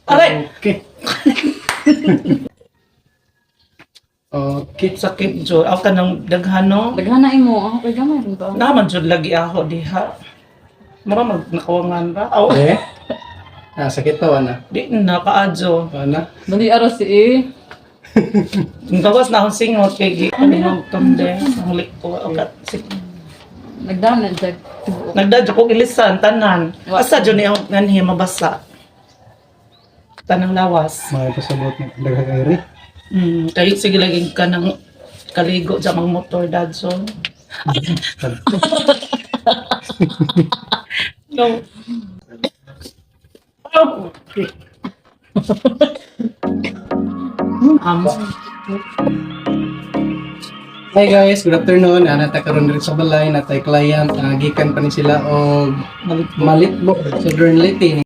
Aray! Okay. Okay. Sakit jud. Ako ka ng daghano. Daghana imo, ako kay gamay rin ba? Naman jud lagi ako diha. Mara nakawangan ba? Aw, Eh? Sakit to, ana. di na kaadyo. Ana. Dali aras si Ang gawas na akong singot kay gi ano tumde ang liko o kat nagdanan sa nagdadyo ko ilisan tanan. Asa jud ni ako nganhi mabasa. Tanang lawas. Mga pasabot ng daghang eri. Kayo sige lagi ka ng kaligo sa mga motor dadson. No. Oh. Hi guys, good afternoon. Nata karon diri sa balay natay client, gikan pa ni sila og Malitbo, Southern Leyte.